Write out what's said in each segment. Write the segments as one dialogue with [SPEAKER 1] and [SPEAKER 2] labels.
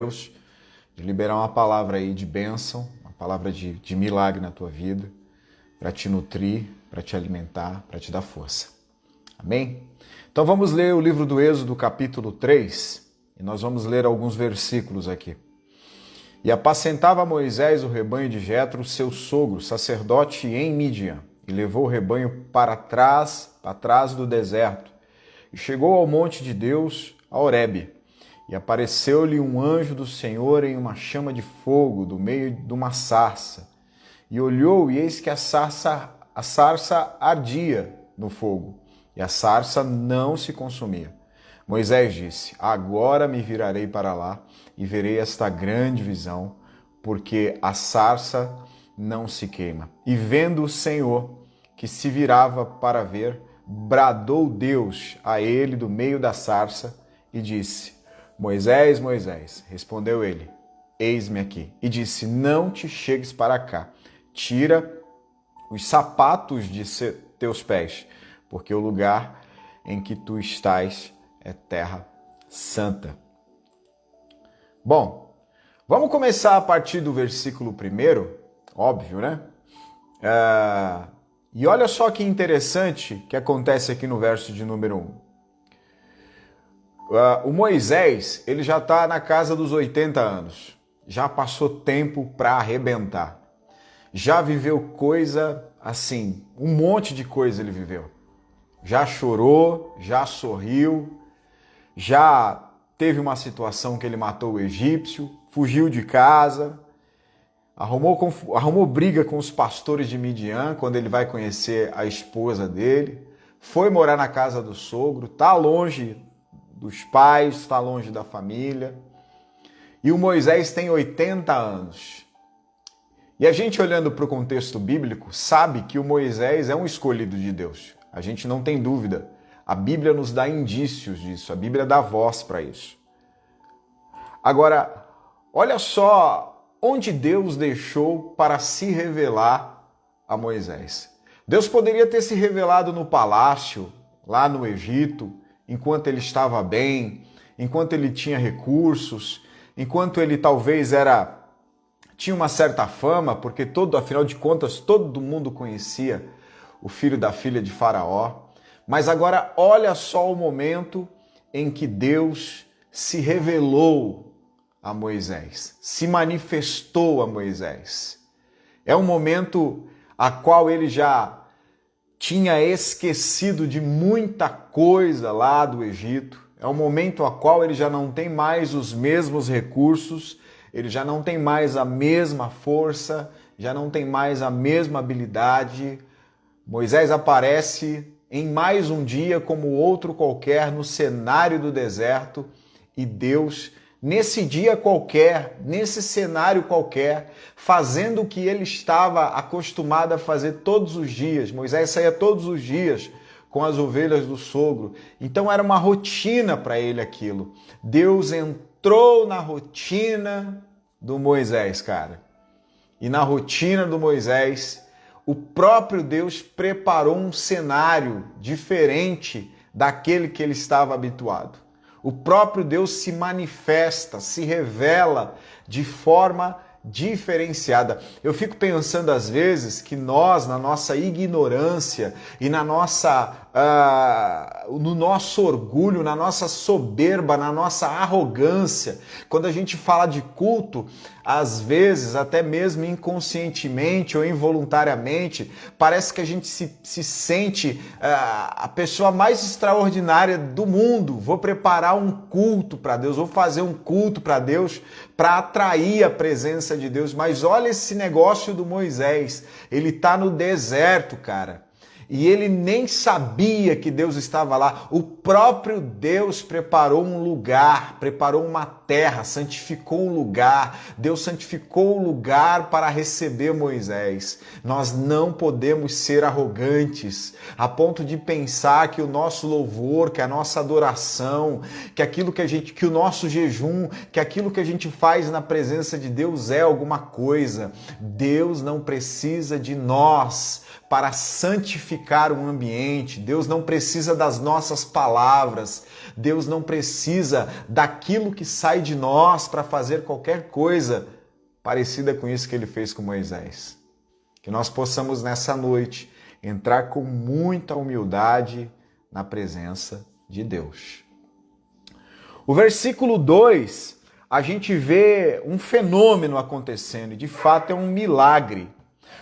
[SPEAKER 1] Deus, de liberar uma palavra aí de bênção, uma palavra de milagre na tua vida, para te nutrir, para te alimentar, para te dar força. Amém? Então vamos ler o livro do Êxodo, capítulo 3, e nós vamos ler alguns versículos aqui. E apacentava Moisés o rebanho de Jetro, seu sogro, sacerdote em Midian, e levou o rebanho para trás do deserto, e chegou ao monte de Deus, a Horebe. E apareceu-lhe um anjo do Senhor em uma chama de fogo do meio de uma sarça. E olhou, e eis que a sarça ardia no fogo, e a sarça não se consumia. Moisés disse: agora me virarei para lá e verei esta grande visão, porque a sarça não se queima. E vendo o Senhor, que se virava para ver, bradou Deus a ele do meio da sarça e disse: Moisés, Moisés, respondeu ele, eis-me aqui. E disse: não te chegues para cá, tira os sapatos de teus pés, porque o lugar em que tu estás é terra santa. Bom, vamos começar a partir do versículo 1, óbvio, né? E olha só que interessante que acontece aqui no verso de número 1. O Moisés, ele já está na casa dos 80 anos, já passou tempo para arrebentar, já viveu coisa assim, um monte de coisa ele viveu, já chorou, já sorriu, já teve uma situação que ele matou o egípcio, fugiu de casa, arrumou briga com os pastores de Midian quando ele vai conhecer a esposa dele, foi morar na casa do sogro, está longe dos pais, está longe da família. E o Moisés tem 80 anos. E a gente, olhando para o contexto bíblico, sabe que o Moisés é um escolhido de Deus. A gente não tem dúvida. A Bíblia nos dá indícios disso. A Bíblia dá voz para isso. Agora, olha só onde Deus deixou para se revelar a Moisés. Deus poderia ter se revelado no palácio, lá no Egito, enquanto ele estava bem, enquanto ele tinha recursos, enquanto ele talvez tinha uma certa fama, porque afinal de contas todo mundo conhecia o filho da filha de Faraó. Mas agora olha só o momento em que Deus se revelou a Moisés, se manifestou a Moisés. É um momento a qual ele já tinha esquecido de muita coisa lá do Egito. É um momento a qual ele já não tem mais os mesmos recursos, ele já não tem mais a mesma força, já não tem mais a mesma habilidade. Moisés aparece em mais um dia como outro qualquer no cenário do deserto e Deus, nesse dia qualquer, nesse cenário qualquer, fazendo o que ele estava acostumado a fazer todos os dias. Moisés saía todos os dias com as ovelhas do sogro. Então era uma rotina para ele aquilo. Deus entrou na rotina do Moisés, cara. E na rotina do Moisés, o próprio Deus preparou um cenário diferente daquele que ele estava habituado. O próprio Deus se manifesta, se revela de forma diferenciada. Eu fico pensando às vezes que nós, na nossa ignorância e no nosso orgulho, na nossa soberba, na nossa arrogância, quando a gente fala de culto, às vezes, até mesmo inconscientemente ou involuntariamente, parece que a gente se sente a pessoa mais extraordinária do mundo. Vou preparar um culto para Deus, vou fazer um culto para Deus para atrair a presença de Deus. Mas olha esse negócio do Moisés, ele está no deserto, cara. E ele nem sabia que Deus estava lá. O próprio Deus preparou um lugar, preparou uma terra, santificou um lugar. Deus santificou o lugar para receber Moisés. Nós não podemos ser arrogantes a ponto de pensar que o nosso louvor, que a nossa adoração, que o nosso jejum, que aquilo que a gente faz na presença de Deus é alguma coisa. Deus não precisa de nós para santificar o ambiente. Deus não precisa das nossas palavras. Deus não precisa daquilo que sai de nós para fazer qualquer coisa parecida com isso que ele fez com Moisés. Que nós possamos nessa noite entrar com muita humildade na presença de Deus. O versículo 2, a gente vê um fenômeno acontecendo, e de fato é um milagre.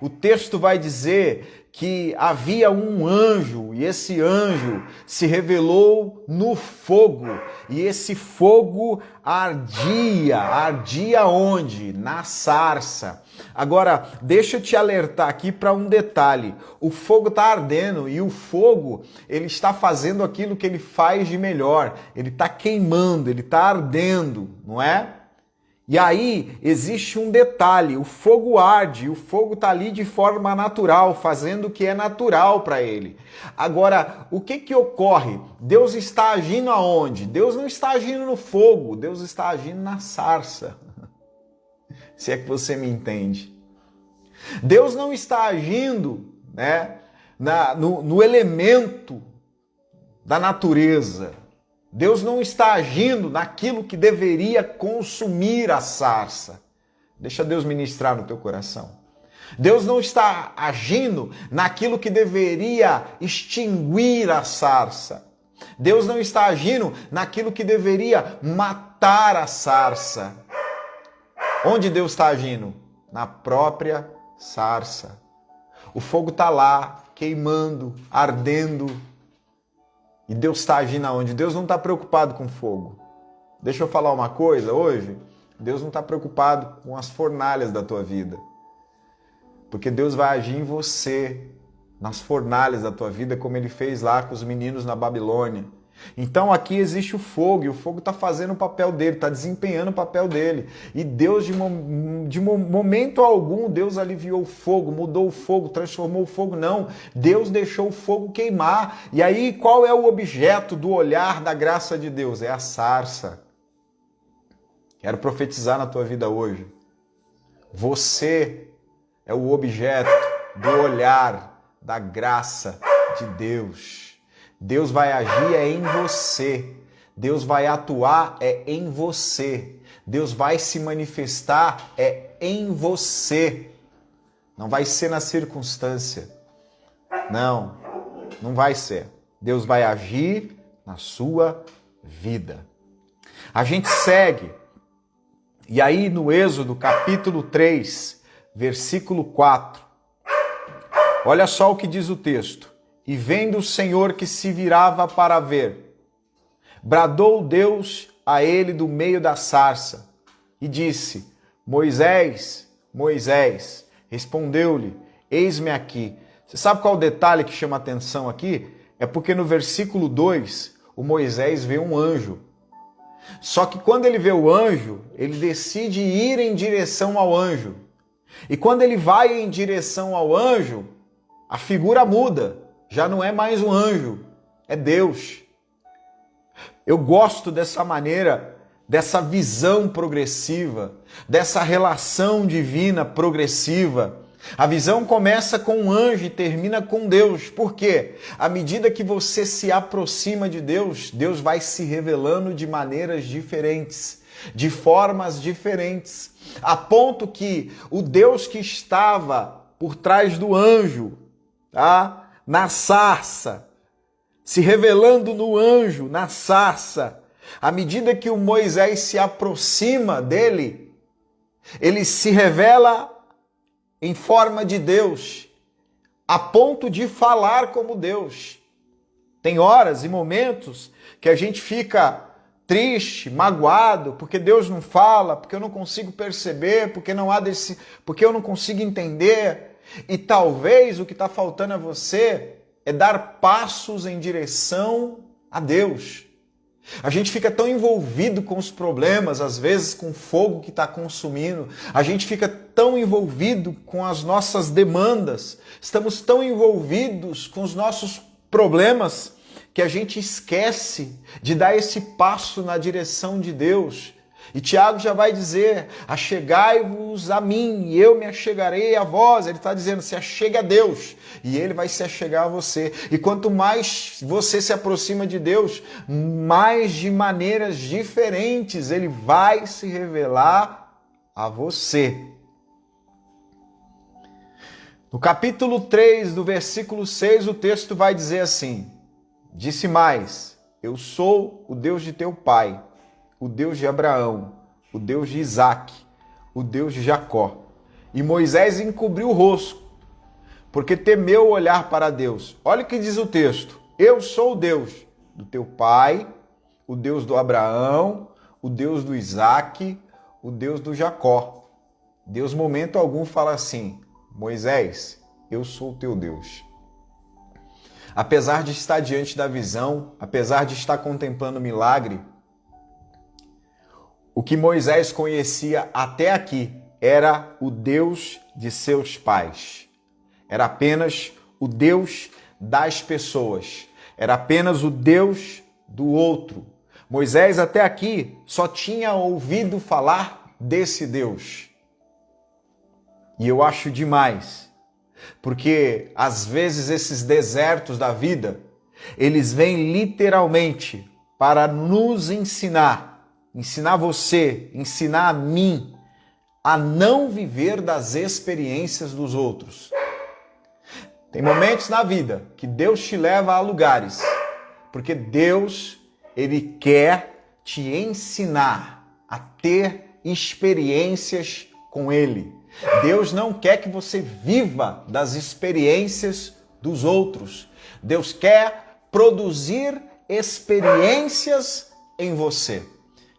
[SPEAKER 1] O texto vai dizer que havia um anjo, e esse anjo se revelou no fogo, e esse fogo ardia onde? Na sarça. Agora, deixa eu te alertar aqui para um detalhe. O fogo está ardendo e o fogo, ele está fazendo aquilo que ele faz de melhor. Ele está queimando, ele está ardendo, não é? E aí existe um detalhe, o fogo arde, o fogo está ali de forma natural, fazendo o que é natural para ele. Agora, o que ocorre? Deus está agindo aonde? Deus não está agindo no fogo, Deus está agindo na sarça. Se é que você me entende. Deus não está agindo, né, no elemento da natureza. Deus não está agindo naquilo que deveria consumir a sarça. Deixa Deus ministrar no teu coração. Deus não está agindo naquilo que deveria extinguir a sarça. Deus não está agindo naquilo que deveria matar a sarça. Onde Deus está agindo? Na própria sarça. O fogo está lá, queimando, ardendo. E Deus está agindo aonde? Deus não está preocupado com fogo. Deixa eu falar uma coisa hoje. Deus não está preocupado com as fornalhas da tua vida. Porque Deus vai agir em você, nas fornalhas da tua vida, como Ele fez lá com os meninos na Babilônia. Então aqui existe o fogo, e o fogo está fazendo o papel dele, está desempenhando o papel dele. E Deus, de momento algum, Deus aliviou o fogo, mudou o fogo, transformou o fogo, não. Deus deixou o fogo queimar. E aí qual é o objeto do olhar da graça de Deus? É a sarça. Quero profetizar na tua vida hoje. Você é o objeto do olhar da graça de Deus. Deus vai agir em você. Deus vai atuar em você. Deus vai se manifestar em você. Não vai ser na circunstância. Não, não vai ser. Deus vai agir na sua vida. A gente segue. E aí no Êxodo capítulo 3, versículo 4. Olha só o que diz o texto. E vendo o Senhor que se virava para ver, bradou Deus a ele do meio da sarça e disse: Moisés, Moisés. Respondeu-lhe: Eis-me aqui. Você sabe qual o detalhe que chama a atenção aqui? É porque no versículo 2, o Moisés vê um anjo. Só que quando ele vê o anjo, ele decide ir em direção ao anjo. E quando ele vai em direção ao anjo, a figura muda. Já não é mais um anjo, é Deus. Eu gosto dessa maneira, dessa visão progressiva, dessa relação divina progressiva. A visão começa com um anjo e termina com Deus. Por quê? À medida que você se aproxima de Deus, Deus vai se revelando de maneiras diferentes, de formas diferentes, a ponto que o Deus que estava por trás do anjo, tá? Na sarça, se revelando no anjo, na sarça. À medida que o Moisés se aproxima dele, ele se revela em forma de Deus, a ponto de falar como Deus. Tem horas e momentos que a gente fica triste, magoado, porque Deus não fala, porque eu não consigo perceber, porque eu não consigo entender. E talvez o que está faltando a você é dar passos em direção a Deus. A gente fica tão envolvido com os problemas, às vezes com o fogo que está consumindo. A gente fica tão envolvido com as nossas demandas. Estamos tão envolvidos com os nossos problemas que a gente esquece de dar esse passo na direção de Deus. E Tiago já vai dizer, achegai-vos a mim e eu me achegarei a vós. Ele está dizendo, se achegue a Deus e ele vai se achegar a você. E quanto mais você se aproxima de Deus, mais de maneiras diferentes ele vai se revelar a você. No capítulo 3, do versículo 6, o texto vai dizer assim, disse mais, eu sou o Deus de teu pai, o Deus de Abraão, o Deus de Isaque, o Deus de Jacó. E Moisés encobriu o rosto, porque temeu olhar para Deus. Olha o que diz o texto. Eu sou o Deus do teu pai, o Deus do Abraão, o Deus do Isaque, o Deus do Jacó. Deus, momento algum, fala assim, Moisés, eu sou o teu Deus. Apesar de estar diante da visão, apesar de estar contemplando o milagre, o que Moisés conhecia até aqui era o Deus de seus pais. Era apenas o Deus das pessoas. Era apenas o Deus do outro. Moisés até aqui só tinha ouvido falar desse Deus. E eu acho demais, porque às vezes esses desertos da vida, eles vêm literalmente para nos ensinar você, ensinar a mim a não viver das experiências dos outros. Tem momentos na vida que Deus te leva a lugares, porque Deus, Ele quer te ensinar a ter experiências com Ele. Deus não quer que você viva das experiências dos outros. Deus quer produzir experiências em você.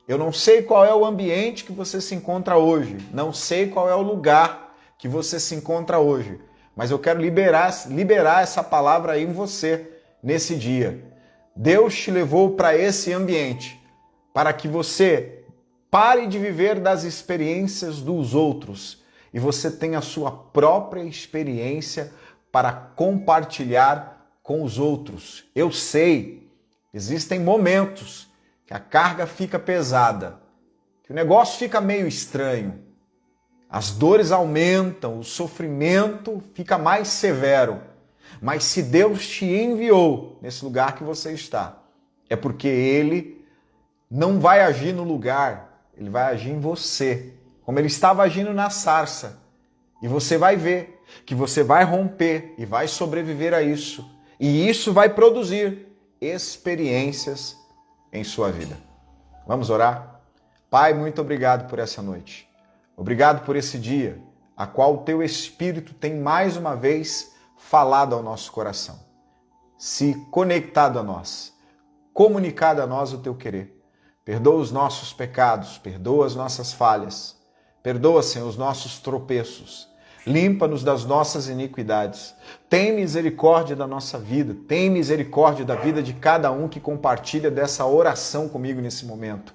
[SPEAKER 1] Eu não sei qual é o ambiente que você se encontra hoje, não sei qual é o lugar que você se encontra hoje, mas eu quero liberar essa palavra aí em você nesse dia. Deus te levou para esse ambiente para que você pare de viver das experiências dos outros e você tenha a sua própria experiência para compartilhar com os outros. Eu sei, existem momentos que a carga fica pesada, que o negócio fica meio estranho, as dores aumentam, o sofrimento fica mais severo. Mas se Deus te enviou nesse lugar que você está, é porque Ele não vai agir no lugar, Ele vai agir em você, como Ele estava agindo na sarça. E você vai ver que você vai romper e vai sobreviver a isso. E isso vai produzir experiências em sua vida. Vamos orar? Pai, muito obrigado por essa noite. Obrigado por esse dia, a qual o Teu Espírito tem mais uma vez falado ao nosso coração, se conectado a nós, comunicado a nós o Teu querer. Perdoa os nossos pecados, perdoa as nossas falhas, perdoa, Senhor, os nossos tropeços. Limpa-nos das nossas iniquidades. Tem misericórdia da nossa vida. Tem misericórdia da vida de cada um que compartilha dessa oração comigo nesse momento.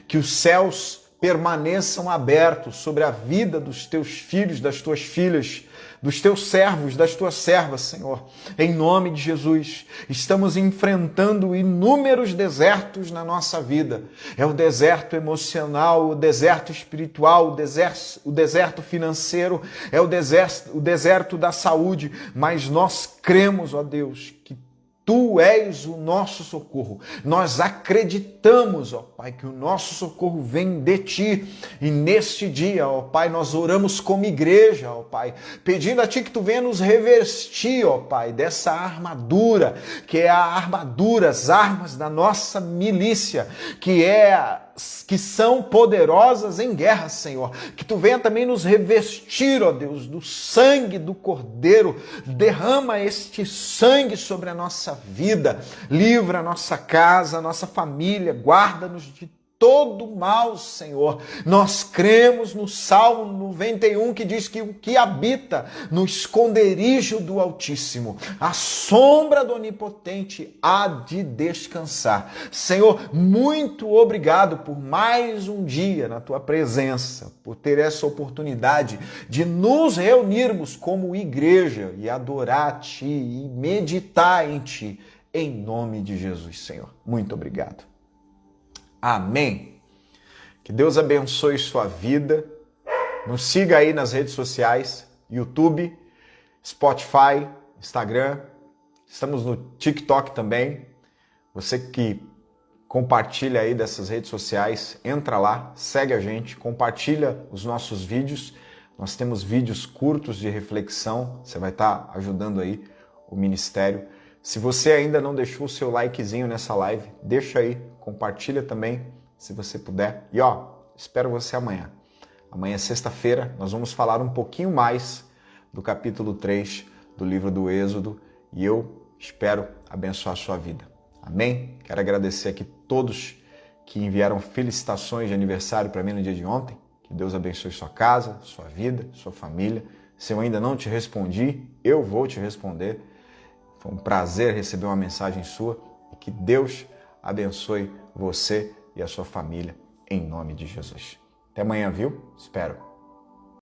[SPEAKER 1] Que os céus permaneçam abertos sobre a vida dos teus filhos, das tuas filhas, dos teus servos, das tuas servas, Senhor. Em nome de Jesus, estamos enfrentando inúmeros desertos na nossa vida. É o deserto emocional, o deserto espiritual, o deserto financeiro, é o deserto da saúde. Mas nós cremos, ó Deus, que Tu és o nosso socorro. Nós acreditamos, ó Pai, que o nosso socorro vem de Ti. E neste dia, ó Pai, nós oramos como igreja, ó Pai, pedindo a Ti que Tu venha nos revestir, ó Pai, dessa armadura, que é a armadura, as armas da nossa milícia, que são poderosas em guerra, Senhor. Que Tu venha também nos revestir, ó Deus, do sangue do Cordeiro. Derrama este sangue sobre a nossa vida. Livra a nossa casa, a nossa família. Guarda-nos de todo mal, Senhor. Nós cremos no Salmo 91 que diz que o que habita no esconderijo do Altíssimo, a sombra do Onipotente há de descansar. Senhor, muito obrigado por mais um dia na Tua presença, por ter essa oportunidade de nos reunirmos como igreja e adorar a Ti e meditar em Ti, em nome de Jesus, Senhor. Muito obrigado. Amém. Que Deus abençoe sua vida. Nos siga aí nas redes sociais, YouTube, Spotify, Instagram. Estamos no TikTok também. Você que compartilha aí dessas redes sociais, entra lá, segue a gente, compartilha os nossos vídeos. Nós temos vídeos curtos de reflexão, você vai estar ajudando aí o ministério. Se você ainda não deixou o seu likezinho nessa live, deixa aí, compartilha também, se você puder. E espero você amanhã. Amanhã é sexta-feira, nós vamos falar um pouquinho mais do capítulo 3 do livro do Êxodo e eu espero abençoar a sua vida. Amém? Quero agradecer aqui todos que enviaram felicitações de aniversário para mim no dia de ontem. Que Deus abençoe sua casa, sua vida, sua família. Se eu ainda não te respondi, eu vou te responder. Foi um prazer receber uma mensagem sua e que Deus abençoe você e a sua família em nome de Jesus. Até amanhã, viu? Espero.